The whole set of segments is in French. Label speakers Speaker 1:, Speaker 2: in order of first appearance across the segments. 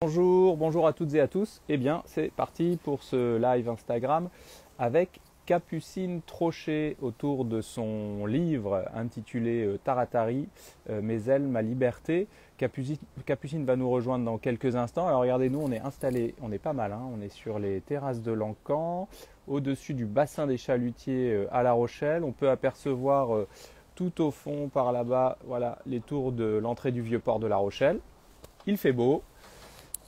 Speaker 1: Bonjour, bonjour à toutes et à tous. Eh bien, c'est parti pour ce live Instagram avec Capucine Trochet autour de son livre intitulé Taratari, Mes ailes, ma liberté. Capucine va nous rejoindre dans quelques instants. Alors regardez, nous on est installés, on est pas mal, hein, on est sur les terrasses de l'Encan, au-dessus du bassin des Chalutiers à La Rochelle. On peut apercevoir tout au fond par là-bas, voilà, les tours de l'entrée du Vieux-Port de La Rochelle. Il fait beau.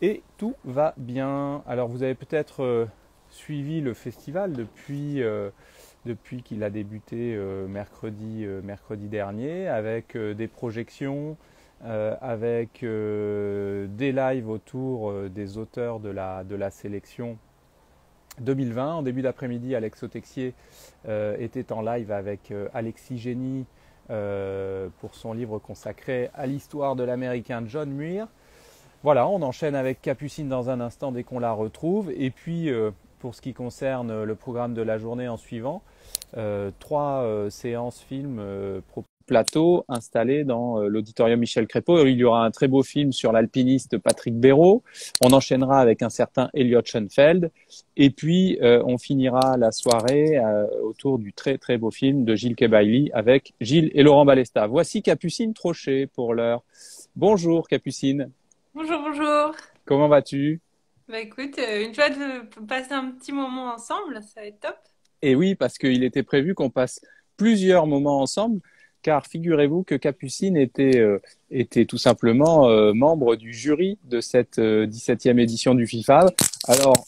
Speaker 1: Et tout va bien. Alors vous avez peut-être suivi le festival depuis qu'il a débuté mercredi dernier avec des projections, avec des lives autour des auteurs de la sélection 2020. En début d'après-midi, Alex Otexier était en live avec Alexis Génie pour son livre consacré à l'histoire de l'Américain John Muir. Voilà, on enchaîne avec Capucine dans un instant dès qu'on la retrouve. Et puis, pour ce qui concerne le programme de la journée en suivant, trois séances films plateau installées dans l'auditorium Michel Crépeau. Il y aura un très beau film sur l'alpiniste Patrick Béraud. On enchaînera avec un certain Elliot Schoenfeld. Et puis, on finira la soirée autour du très très beau film de Gilles Kebaili avec Gilles et Laurent Balesta. Voici Capucine Trochet pour l'heure. Bonjour Capucine.
Speaker 2: Bonjour, bonjour.
Speaker 1: Comment vas-tu?
Speaker 2: Bah écoute, une joie de passer un petit moment ensemble, ça va être top.
Speaker 1: Et oui, parce qu'il était prévu qu'on passe plusieurs moments ensemble, car figurez-vous que Capucine était tout simplement membre du jury de cette 17e édition du FIFAB. Alors,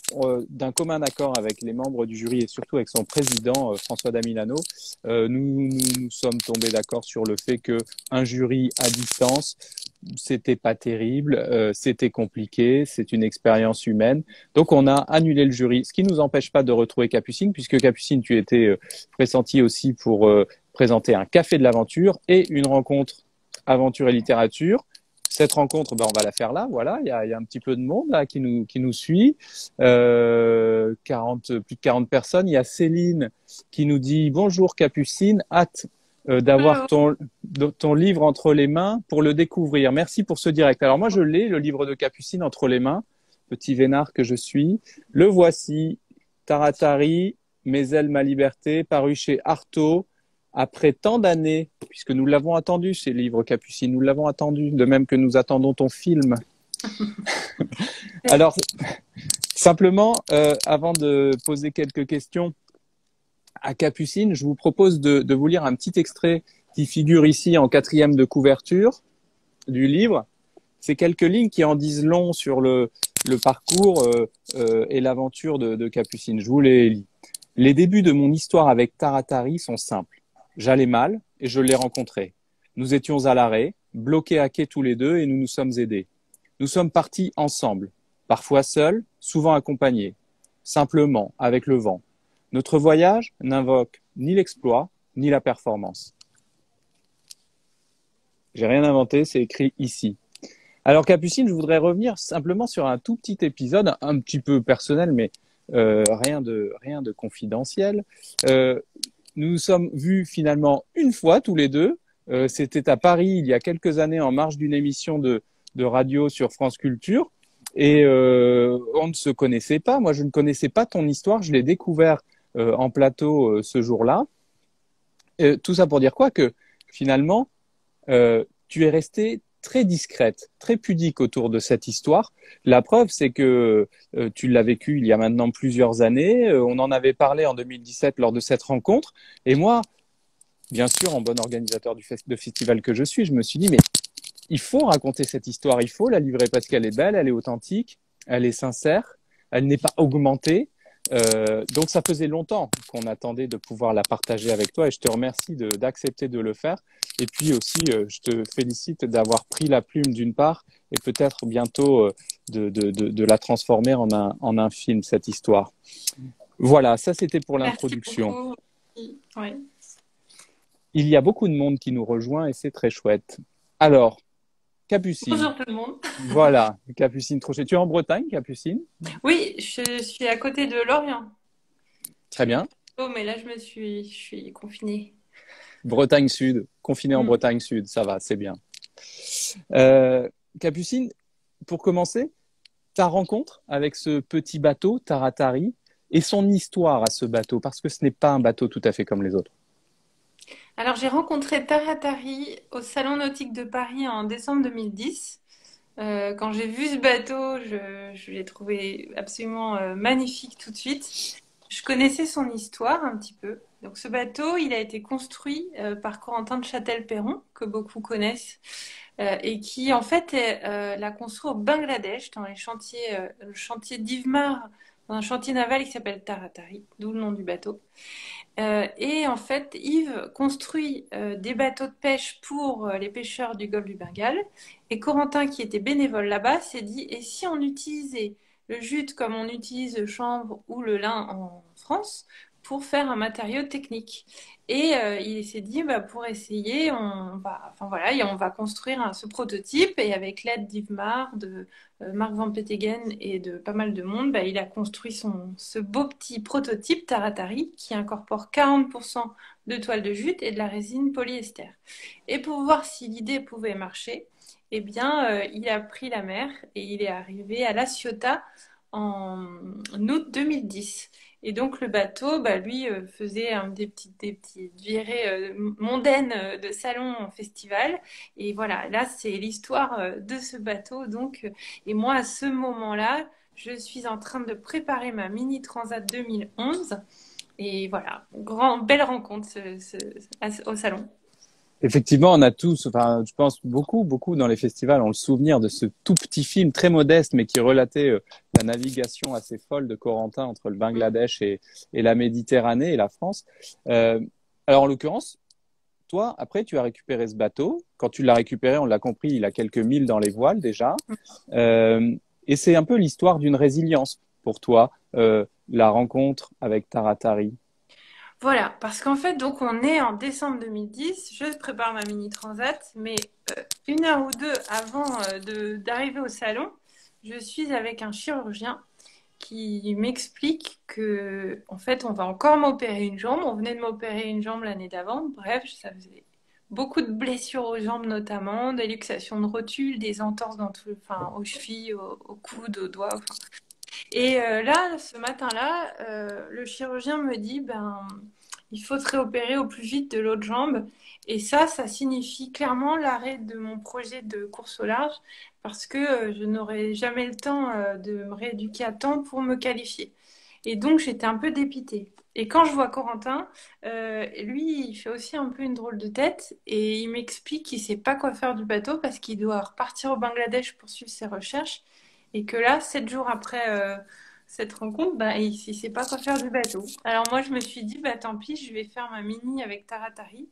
Speaker 1: d'un commun accord avec les membres du jury et surtout avec son président François Damilano, nous sommes tombés d'accord sur le fait qu'un jury à distance, c'était pas terrible, c'était compliqué, c'est une expérience humaine. Donc on a annulé le jury, ce qui ne nous empêche pas de retrouver Capucine, puisque Capucine, tu étais pressentie aussi pour présenter un café de l'aventure et une rencontre aventure et littérature. Cette rencontre, ben, on va la faire là, voilà, il y a un petit peu de monde là qui nous suit, 40, plus de 40 personnes. Il y a Céline qui nous dit « Bonjour Capucine, hâte d'avoir
Speaker 2: Bonjour.
Speaker 1: ton livre entre les mains pour le découvrir. Merci pour ce direct. » Alors moi, je l'ai, le livre de Capucine entre les mains, petit vénard que je suis. Le voici, Taratari, Mes ailes, ma liberté, paru chez Artaud, après tant d'années, puisque nous l'avons attendu, ces livres Capucine, nous l'avons attendu, de même que nous attendons ton film. Alors, simplement, avant de poser quelques questions à Capucine, je vous propose de vous lire un petit extrait qui figure ici en quatrième de couverture du livre. C'est quelques lignes qui en disent long sur le parcours et l'aventure de Capucine. Je vous les lis. Les débuts de mon histoire avec Taratari sont simples. J'allais mal et je l'ai rencontré. Nous étions à l'arrêt, bloqués à quai tous les deux et nous nous sommes aidés. Nous sommes partis ensemble, parfois seuls, souvent accompagnés, simplement avec le vent. Notre voyage n'invoque ni l'exploit ni la performance. J'ai rien inventé, c'est écrit ici. Alors Capucine, je voudrais revenir simplement sur un tout petit épisode, un petit peu personnel, mais rien de confidentiel. Nous nous sommes vus finalement une fois tous les deux. C'était à Paris il y a quelques années en marge d'une émission de radio sur France Culture. Et on ne se connaissait pas. Moi, je ne connaissais pas ton histoire. Je l'ai découvert en plateau ce jour-là. Tout ça pour dire quoi? Que finalement, tu es restée très discrète, très pudique autour de cette histoire. La preuve, c'est que tu l'as vécu il y a maintenant plusieurs années. On en avait parlé en 2017 lors de cette rencontre. Et moi, bien sûr, en bon organisateur de festival que je suis, je me suis dit, mais il faut raconter cette histoire, il faut la livrer parce qu'elle est belle, elle est authentique, elle est sincère, elle n'est pas augmentée. Donc ça faisait longtemps qu'on attendait de pouvoir la partager avec toi et je te remercie d'accepter de le faire. Et puis aussi, je te félicite d'avoir pris la plume d'une part et peut-être bientôt de la transformer en un film, cette histoire. Voilà, ça c'était pour
Speaker 2: Merci
Speaker 1: l'introduction.
Speaker 2: beaucoup. Oui.
Speaker 1: Il y a beaucoup de monde qui nous rejoint et c'est très chouette. Alors, Capucine,
Speaker 2: Bonjour tout le monde.
Speaker 1: voilà, Capucine Trochet. Tu es en Bretagne, Capucine?
Speaker 2: Oui, je suis à côté de Lorient.
Speaker 1: Très bien.
Speaker 2: Oh, mais là, je suis confinée.
Speaker 1: Bretagne Sud, confiné en
Speaker 2: Mm.
Speaker 1: Bretagne Sud, ça va, c'est bien. Euh, Capucine, pour commencer, ta rencontre avec ce petit bateau, Taratari, et son histoire à ce bateau, parce que ce n'est pas un bateau tout à fait comme les autres.
Speaker 2: Alors, j'ai rencontré Taratari au Salon nautique de Paris en décembre 2010. Quand j'ai vu ce bateau, je l'ai trouvé absolument magnifique tout de suite. Je connaissais son histoire un petit peu. Donc, ce bateau, il a été construit par Corentin de Châtel-Perron, que beaucoup connaissent, et qui, en fait, l'a construit au Bangladesh, dans le chantier d'Ivmar, dans un chantier naval qui s'appelle Taratari, d'où le nom du bateau. Et en fait, Yves construit des bateaux de pêche pour les pêcheurs du golfe du Bengale. Et Corentin, qui était bénévole là-bas, s'est dit, et si on utilisait le jute comme on utilise le chanvre ou le lin en France pour faire un matériau technique? Et il s'est dit, bah, pour essayer, enfin voilà, et on va construire ce prototype. Et avec l'aide d'Yves de Marc Van Petegem et de pas mal de monde, bah, il a construit ce beau petit prototype Taratari qui incorpore 40% de toile de jute et de la résine polyester. Et pour voir si l'idée pouvait marcher, eh bien, il a pris la mer et il est arrivé à La Ciotat en août 2010. Et donc le bateau, bah, lui, faisait des petites virées mondaines de salon en festival. Et voilà, là, c'est l'histoire de ce bateau. Donc, et moi, à ce moment-là, je suis en train de préparer ma Mini Transat 2011. Et voilà, belle rencontre au salon.
Speaker 1: Effectivement, on a tous, enfin, je pense beaucoup dans les festivals ont le souvenir de ce tout petit film très modeste, mais qui relatait la navigation assez folle de Corentin entre le Bangladesh et la Méditerranée et la France. Euh, alors, en l'occurrence, toi, après, tu as récupéré ce bateau. Quand tu l'as récupéré, on l'a compris, il a quelques milles dans les voiles déjà. Euh, et c'est un peu l'histoire d'une résilience pour toi, la rencontre avec Taratari.
Speaker 2: Voilà, parce qu'en fait, donc on est en décembre 2010, je prépare ma mini transat, mais une heure ou deux avant d'arriver au salon, je suis avec un chirurgien qui m'explique que, en fait, on va encore m'opérer une jambe. On venait de m'opérer une jambe l'année d'avant. Bref, ça faisait beaucoup de blessures aux jambes notamment, des luxations de rotules, des entorses enfin, aux chevilles, aux coudes, aux doigts. Enfin. Et là, ce matin-là, le chirurgien me dit, ben, il faut te réopérer au plus vite de l'autre jambe. Et ça signifie clairement l'arrêt de mon projet de course au large parce que je n'aurai jamais le temps de me rééduquer à temps pour me qualifier. Et donc, j'étais un peu dépitée. Et quand je vois Corentin, lui, il fait aussi un peu une drôle de tête et il m'explique qu'il sait pas quoi faire du bateau parce qu'il doit repartir au Bangladesh pour suivre ses recherches et que là, 7 jours après cette rencontre, bah, il ne sait pas quoi faire du bateau. Alors moi, je me suis dit, bah, tant pis, je vais faire ma mini avec Taratari.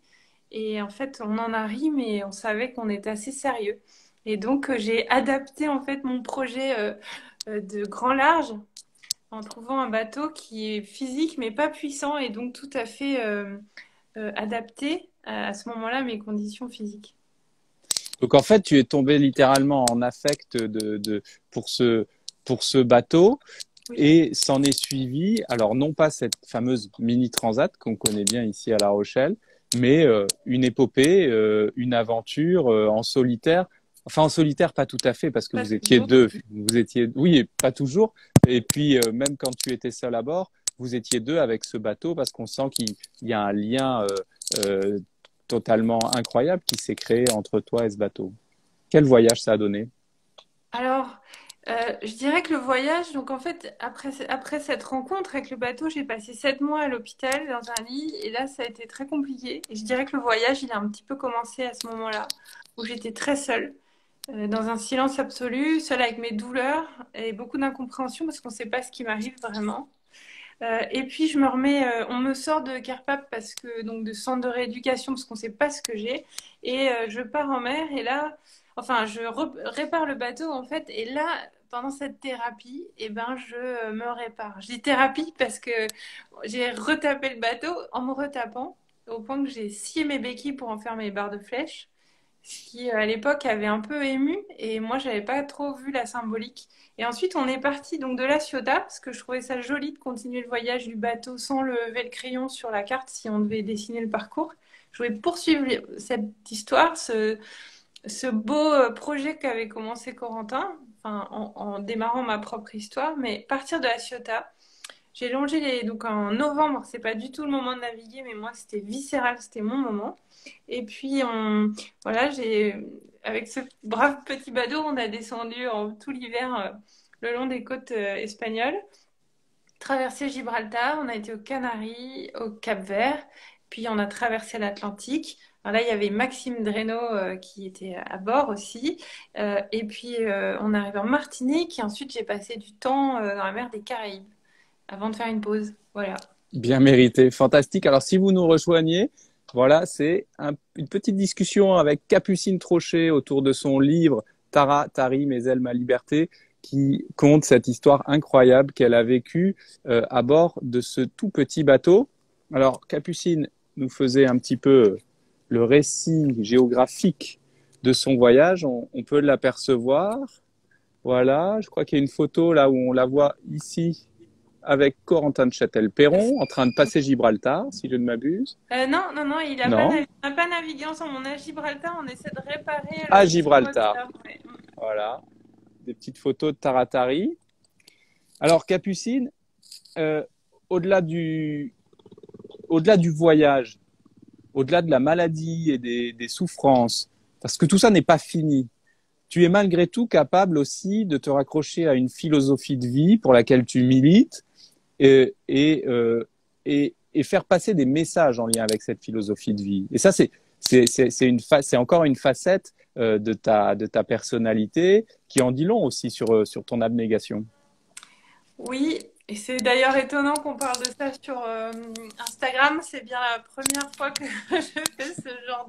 Speaker 2: Et en fait, on en a ri, mais on savait qu'on était assez sérieux. Et donc, j'ai adapté en fait mon projet de grand large en trouvant un bateau qui est physique mais pas puissant et donc tout à fait adapté à ce moment-là à mes conditions physiques.
Speaker 1: Donc en fait, tu es tombé littéralement en affect pour pour ce bateau
Speaker 2: Oui.
Speaker 1: et s'en est suivi, alors non pas cette fameuse mini transat qu'on connaît bien ici à La Rochelle, mais une épopée, une aventure en solitaire. Enfin en solitaire pas tout à fait parce que
Speaker 2: Pas
Speaker 1: vous étiez
Speaker 2: toujours.
Speaker 1: deux. Vous étiez oui et pas toujours. Et puis même quand tu étais seul à bord, vous étiez deux avec ce bateau parce qu'on sent qu'il y a un lien euh, totalement incroyable qui s'est créé entre toi et ce bateau. Quel voyage ça a donné?
Speaker 2: Alors, je dirais que le voyage, donc en fait, après cette rencontre avec le bateau, j'ai passé 7 mois à l'hôpital dans un lit et là, ça a été très compliqué. Et je dirais que le voyage, il a un petit peu commencé à ce moment-là, où j'étais très seule, dans un silence absolu, seule avec mes douleurs et beaucoup d'incompréhension parce qu'on ne sait pas ce qui m'arrive vraiment. Et puis on me sort de Carpap parce que donc de centre de rééducation parce qu'on ne sait pas ce que j'ai. Et je pars en mer et là, enfin, répare le bateau en fait. Et là, pendant cette thérapie, eh ben, je me répare. Je dis thérapie parce que j'ai retapé le bateau en me retapant au point que j'ai scié mes béquilles pour en faire mes barres de flèche ce qui à l'époque avait un peu ému et moi j'avais pas trop vu la symbolique. Et ensuite on est parti donc de La Ciotat parce que je trouvais ça joli de continuer le voyage du bateau sans lever le crayon sur la carte si on devait dessiner le parcours. Je voulais poursuivre cette histoire, ce beau projet qu'avait commencé Corentin. enfin, en démarrant ma propre histoire, mais partir de La Ciotat. J'ai longé donc en novembre, c'est pas du tout le moment de naviguer, mais moi c'était viscéral, c'était mon moment. Et puis voilà, avec ce brave petit bateau, on a descendu en tout l'hiver le long des côtes espagnoles, traversé Gibraltar, on a été aux Canaries, au Cap-Vert, puis on a traversé l'Atlantique. Alors là, il y avait Maxime Dreno qui était à bord aussi. Et puis on est arrivé en Martinique et ensuite j'ai passé du temps dans la mer des Caraïbes avant de faire une pause. Voilà.
Speaker 1: Bien mérité, fantastique. Alors, si vous nous rejoignez, voilà, c'est une petite discussion avec Capucine Trochet autour de son livre Tara, Tari, mes ailes, ma liberté, qui compte cette histoire incroyable qu'elle a vécue à bord de ce tout petit bateau. Alors, Capucine nous faisait un petit peu le récit géographique de son voyage. On peut l'apercevoir. Voilà, je crois qu'il y a une photo là où on la voit ici avec Corentin de Châtel-Perron en train de passer Gibraltar, si je ne m'abuse.
Speaker 2: Non, non, non,
Speaker 1: Non,
Speaker 2: on n'a pas navigué ensemble. On est à Gibraltar, on essaie de réparer
Speaker 1: à
Speaker 2: le petit
Speaker 1: Gibraltar.
Speaker 2: moteur. Ouais.
Speaker 1: Voilà, des petites photos de Taratari. Alors, Capucine, euh, au-delà du, au-delà du voyage, au-delà de la maladie et des souffrances, parce que tout ça n'est pas fini, tu es malgré tout capable aussi de te raccrocher à une philosophie de vie pour laquelle tu milites et faire passer des messages en lien avec cette philosophie de vie. Et ça, c'est encore une facette de ta personnalité qui en dit long aussi sur ton abnégation.
Speaker 2: Oui, et c'est d'ailleurs étonnant qu'on parle de ça sur Instagram. C'est bien la première fois que je fais ce genre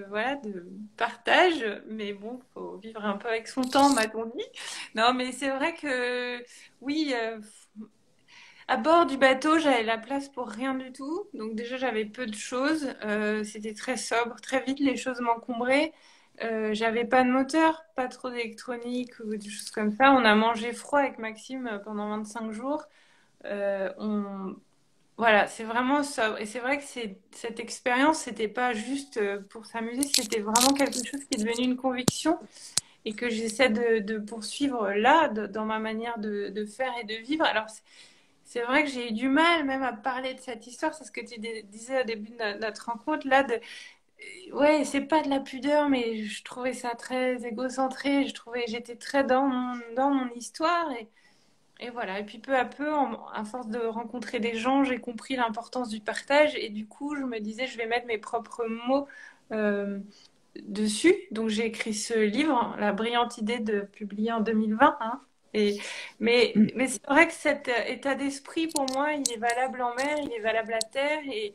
Speaker 2: voilà, de partage. Mais bon, faut vivre un peu avec son temps, m'a-t-on dit. Non, mais c'est vrai que oui, à bord du bateau, j'avais la place pour rien du tout. Donc déjà, j'avais peu de choses. C'était très sobre. Très vite, les choses m'encombraient. J'avais pas de moteur, pas trop d'électronique ou des choses comme ça. On a mangé froid avec Maxime pendant 25 jours. Euh, on... Voilà, c'est vraiment sobre. Et c'est vrai que cette expérience, c'était pas juste pour s'amuser, c'était vraiment quelque chose qui est devenu une conviction et que j'essaie de poursuivre là, dans ma manière de faire et de vivre. Alors, c'est vrai que j'ai eu du mal même à parler de cette histoire, c'est ce que tu disais au début de notre rencontre, là, ouais, c'est pas de la pudeur, mais je trouvais ça très égocentré, j'étais très dans mon histoire, et voilà. Et puis peu à peu, à force de rencontrer des gens, j'ai compris l'importance du partage, et du coup, je me disais, je vais mettre mes propres mots euh, dessus. Donc j'ai écrit ce livre, la brillante idée de publier en 2020, hein. Et, mais c'est vrai que cet état d'esprit, pour moi, il est valable en mer, il est valable à terre. Et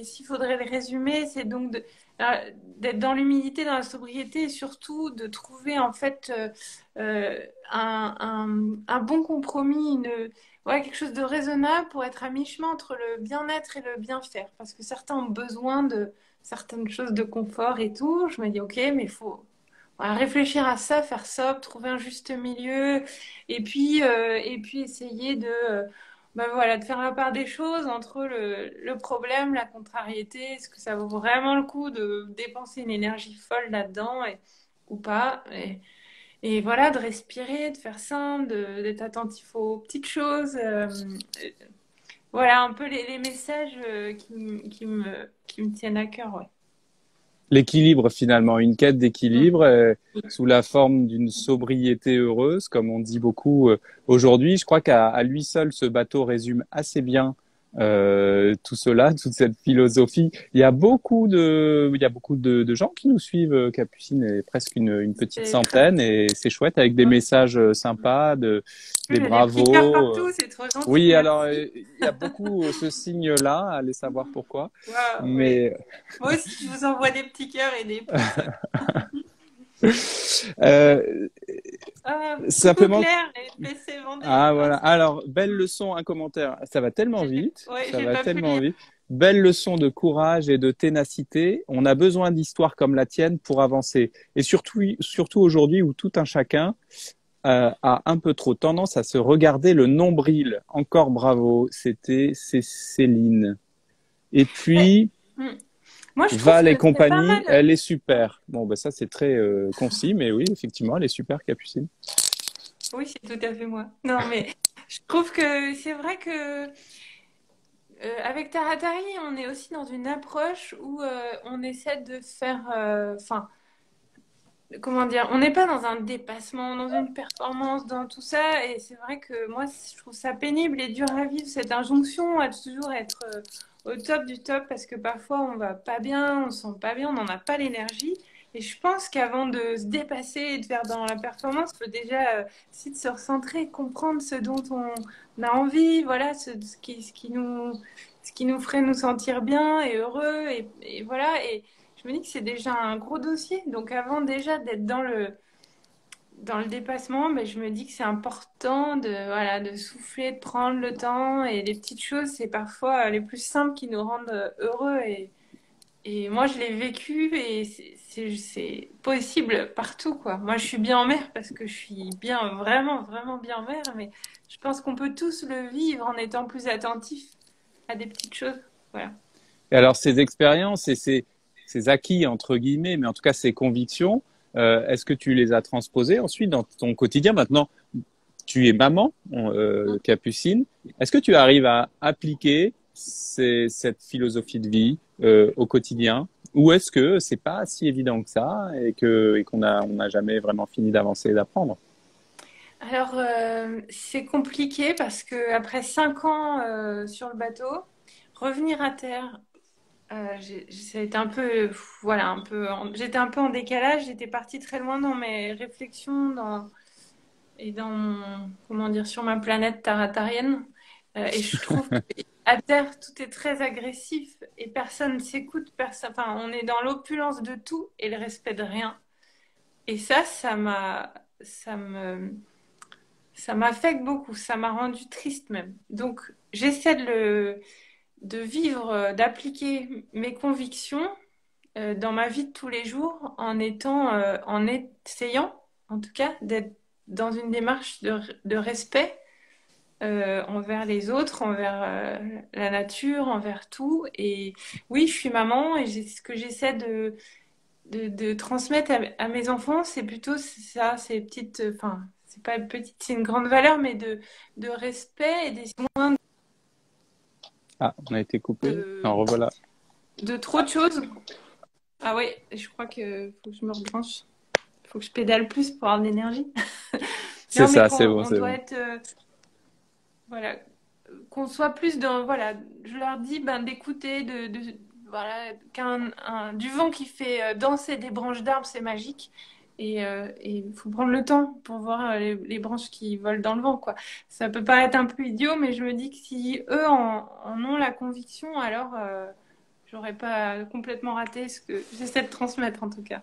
Speaker 2: s'il faudrait le résumer, c'est donc d'être dans l'humilité, dans la sobriété et surtout de trouver en fait un bon compromis, ouais, quelque chose de raisonnable pour être à mi-chemin entre le bien-être et le bien-faire. Parce que certains ont besoin de certaines choses de confort et tout. Je me dis, ok, mais il faut voilà, réfléchir à ça, faire sobre, trouver un juste milieu, et puis essayer ben voilà, de faire la part des choses entre le problème, la contrariété, est-ce que ça vaut vraiment le coup de dépenser une énergie folle là-dedans ou pas, et voilà, de respirer, de faire simple, d'être attentif aux petites choses. Voilà un peu les messages qui me tiennent à cœur, ouais.
Speaker 1: L'équilibre finalement, une quête d'équilibre sous la forme d'une sobriété heureuse, comme on dit beaucoup aujourd'hui. Je crois qu'à lui seul, ce bateau résume assez bien tout cela, toute cette philosophie. Il y a beaucoup de gens qui nous suivent. Capucine est presque une petite
Speaker 2: C'est très...
Speaker 1: centaine et c'est chouette avec des messages sympas, des
Speaker 2: Il y a des petits cœurs
Speaker 1: bravos.
Speaker 2: partout, c'est trop gentil,
Speaker 1: Oui, alors
Speaker 2: merci.
Speaker 1: il y a beaucoup ce signe-là, allez savoir pourquoi.
Speaker 2: Waouh, oui.
Speaker 1: Mais
Speaker 2: Moi aussi, je vous envoie des petits cœurs et des pouces.
Speaker 1: euh,
Speaker 2: Coucou
Speaker 1: simplement,
Speaker 2: Claire, et PC Vendée.
Speaker 1: ah
Speaker 2: Oh,
Speaker 1: voilà. Alors, belle leçon, un commentaire. Ça va tellement vite,
Speaker 2: ouais,
Speaker 1: ça
Speaker 2: j'ai
Speaker 1: va
Speaker 2: pas pu
Speaker 1: tellement
Speaker 2: lire.
Speaker 1: vite. Belle leçon de courage et de ténacité. On a besoin d'histoires comme la tienne pour avancer. Et surtout aujourd'hui où tout un chacun a un peu trop tendance à se regarder le nombril. Encore bravo, c'est Céline. Et
Speaker 2: Ouais.
Speaker 1: puis,
Speaker 2: Hmm. Moi, je trouve
Speaker 1: Val et
Speaker 2: que c'est pas
Speaker 1: compagnie,
Speaker 2: mal.
Speaker 1: elle est super. Bon, ben ça c'est très concis, mais oui, effectivement, elle est super, Capucine.
Speaker 2: Oui, c'est tout à fait moi. Non, mais je trouve que c'est vrai que avec Taratari, on est aussi dans une approche où on essaie de faire, enfin, comment dire, on n'est pas dans un dépassement, dans une performance, dans tout ça. Et c'est vrai que moi, je trouve ça pénible et dur à vivre, cette injonction à toujours être au top du top, parce que parfois on va pas bien, on se sent pas bien, on n'en a pas l'énergie. Et je pense qu'avant de se dépasser et de faire dans la performance, il faut déjà essayer de se recentrer, comprendre ce dont on a envie, voilà, ce qui nous ferait nous sentir bien et heureux. Et voilà. Et je me dis que c'est déjà un gros dossier. Donc avant déjà d'être dans le dépassement, ben, je me dis que c'est important de, voilà, de souffler, de prendre le temps. Et les petites choses, c'est parfois les plus simples qui nous rendent heureux. Et moi, je l'ai vécu et c'est possible partout, quoi. Moi, je suis bien en mer parce que je suis bien, vraiment, vraiment bien en mer. Mais je pense qu'on peut tous le vivre en étant plus attentifs à des petites choses. Voilà.
Speaker 1: Et alors, ces expériences et ces acquis, entre guillemets, mais en tout cas ces convictions, est-ce que tu les as transposées ensuite dans ton quotidien? Maintenant, tu es maman, Capucine. Est-ce que tu arrives à appliquer cette philosophie de vie au quotidien? Ou est-ce que c'est pas si évident que ça et on n'a jamais vraiment fini d'avancer et d'apprendre?
Speaker 2: Alors, c'est compliqué parce que après 5 ans sur le bateau, revenir à terre, ça a été un peu, voilà, j'étais un peu en décalage. J'étais partie très loin dans mes réflexions et dans comment dire, sur ma planète taratarienne. Et je trouve qu'à terre, tout est très agressif et personne ne s'écoute. Enfin, on est dans l'opulence de tout et le respect de rien. Et ça me ça m'affecte beaucoup, ça m'a rendu triste même. Donc, j'essaie de vivre, d'appliquer mes convictions dans ma vie de tous les jours en essayant, en tout cas, d'être dans une démarche de respect envers les autres, envers la nature, envers tout. Et oui, je suis maman et ce que j'essaie de transmettre à mes enfants, c'est plutôt ça, ces petites, enfin, c'est pas petite, c'est une grande valeur, mais de respect et moins
Speaker 1: Ah, on a été coupé. En
Speaker 2: de,
Speaker 1: revoilà.
Speaker 2: de trop de choses. Ah ouais, je crois que faut que je me rebranche. Faut que je pédale plus pour avoir de l'énergie.
Speaker 1: C'est
Speaker 2: Non, mais
Speaker 1: ça,
Speaker 2: qu'on
Speaker 1: c'est bon,
Speaker 2: on
Speaker 1: c'est
Speaker 2: doit
Speaker 1: bon.
Speaker 2: être, voilà, qu'on soit plus dans, voilà, je leur dis ben, d'écouter, voilà, du vent qui fait danser des branches d'arbres, c'est magique. Et il faut prendre le temps pour voir les branches qui volent dans le vent, quoi. Ça peut paraître un peu idiot, mais je me dis que si eux en ont la conviction, alors j'aurais pas complètement raté ce que j'essaie de transmettre en tout cas.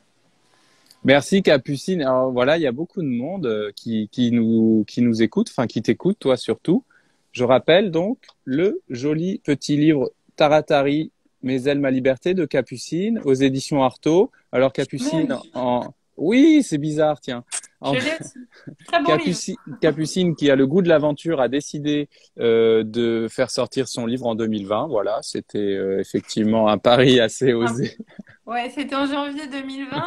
Speaker 1: Merci Capucine. Alors voilà, il y a beaucoup de monde qui nous écoute, enfin qui t'écoute, toi surtout. Je rappelle donc le joli petit livre Taratari, Mes ailes, ma liberté de Capucine aux éditions Artaud. Alors Capucine,
Speaker 2: Même,
Speaker 1: oui, c'est bizarre, tiens. En...
Speaker 2: je l'ai aussi. Très bon livre.
Speaker 1: Capucine, qui a le goût de l'aventure, a décidé de faire sortir son livre en 2020. Voilà, c'était effectivement un pari assez osé.
Speaker 2: Ouais, c'était en janvier 2020.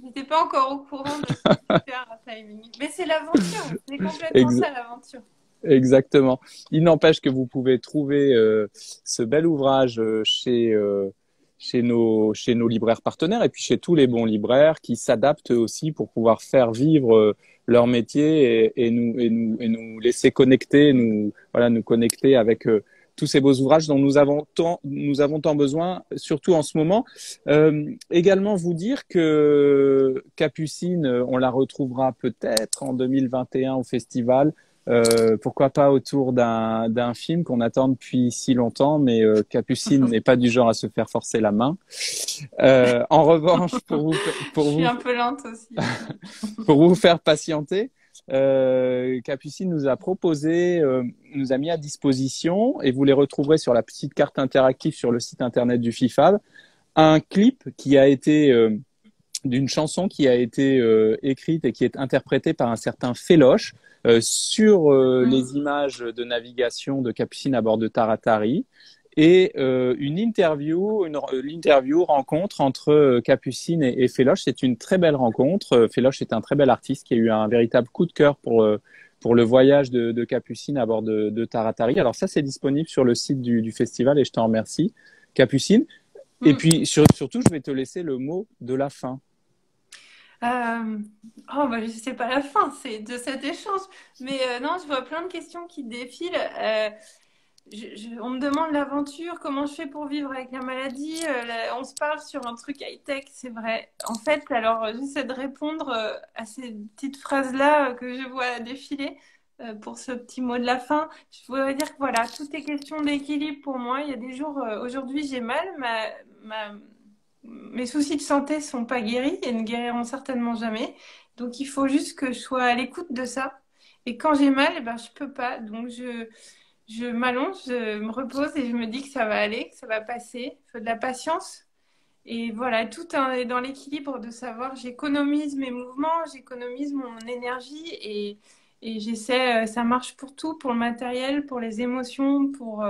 Speaker 2: J'étais pas encore au courant de ce super timing. Mais c'est l'aventure. C'est complètement
Speaker 1: Ex-
Speaker 2: ça, l'aventure.
Speaker 1: Exactement. Il n'empêche que vous pouvez trouver ce bel ouvrage chez nos libraires partenaires et puis chez tous les bons libraires qui s'adaptent aussi pour pouvoir faire vivre leur métier et nous laisser connecter, voilà, nous connecter avec tous ces beaux ouvrages dont nous avons tant besoin, surtout en ce moment. Également vous dire que Capucine, on la retrouvera peut-être en 2021 au festival. Pourquoi pas autour d'un film qu'on attend depuis si longtemps, mais Capucine n'est pas du genre à se faire forcer la main. En revanche,
Speaker 2: Je suis un peu lente aussi.
Speaker 1: pour vous faire patienter, Capucine nous a proposé, nous a mis à disposition, et vous les retrouverez sur la petite carte interactive sur le site internet du FIFAB, un clip qui a été d'une chanson qui a été écrite et qui est interprétée par un certain Féloche sur les images de navigation de Capucine à bord de Taratari. et l'interview rencontre entre Capucine et Féloche. C'est une très belle rencontre. Féloche est un très bel artiste qui a eu un véritable coup de cœur pour le voyage de Capucine à bord de Taratari. Alors ça, c'est disponible sur le site du festival et je t'en remercie, Capucine. Et
Speaker 2: Mm.
Speaker 1: puis surtout, je vais te laisser le mot de la fin.
Speaker 2: Euh, oh, bah, je sais pas la fin, c'est de cet échange. Mais non, je vois plein de questions qui défilent. On me demande l'aventure, comment je fais pour vivre avec la maladie. On se parle sur un truc high-tech, c'est vrai. En fait, alors j'essaie de répondre à ces petites phrases-là que je vois défiler pour ce petit mot de la fin. Je voudrais dire que voilà, tout est question d'équilibre pour moi. Il y a des jours, aujourd'hui j'ai mal, mes soucis de santé sont pas guéris et ne guériront certainement jamais. Donc il faut juste que je sois à l'écoute de ça. Et quand j'ai mal, eh ben, je peux pas. Donc je m'allonge, je me repose et je me dis que ça va aller, que ça va passer. Il faut de la patience. Et voilà, tout est dans l'équilibre de savoir j'économise mes mouvements, j'économise mon énergie et j'essaie, ça marche pour tout, pour le matériel, pour les émotions, pour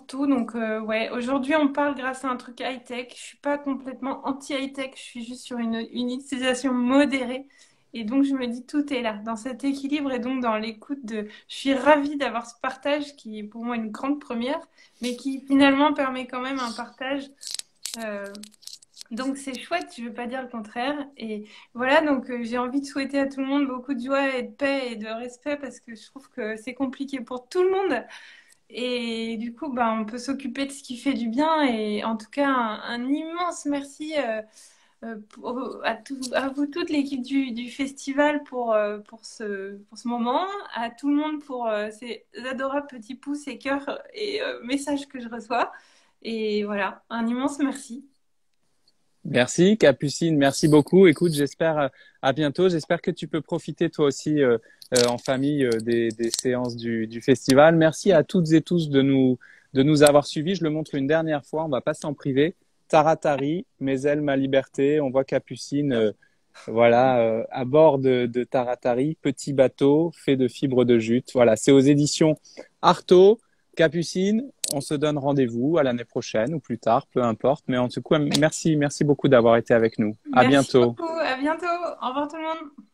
Speaker 2: tout. Donc, ouais, aujourd'hui, on parle grâce à un truc high-tech. Je suis pas complètement anti-high-tech, je suis juste sur une utilisation modérée. Et donc, je me dis, tout est là, dans cet équilibre et donc dans l'écoute de... Je suis ravie d'avoir ce partage qui est pour moi une grande première, mais qui finalement permet quand même un partage. euh, donc, c'est chouette, je veux pas dire le contraire. Et voilà, donc j'ai envie de souhaiter à tout le monde beaucoup de joie et de paix et de respect parce que je trouve que c'est compliqué pour tout le monde. Et du coup, bah, on peut s'occuper de ce qui fait du bien. Et en tout cas, un immense merci à vous toute l'équipe du festival pour ce moment, à tout le monde pour ces adorables petits pouces et cœurs et messages que je reçois. Et voilà, un immense merci.
Speaker 1: Merci, Capucine. Merci beaucoup. Écoute, j'espère à bientôt. J'espère que tu peux profiter toi aussi en famille des séances du festival. Merci à toutes et tous de nous avoir suivis. Je le montre une dernière fois. On va passer en privé. Taratari, mes ailes, ma liberté. On voit Capucine, voilà, à bord de Taratari, petit bateau fait de fibres de jute. Voilà, c'est aux éditions Artaud. Capucine, on se donne rendez-vous à l'année prochaine ou plus tard, peu importe. Mais en tout cas, merci beaucoup d'avoir été avec nous. À
Speaker 2: Merci
Speaker 1: bientôt.
Speaker 2: beaucoup, à bientôt. Au revoir tout le monde.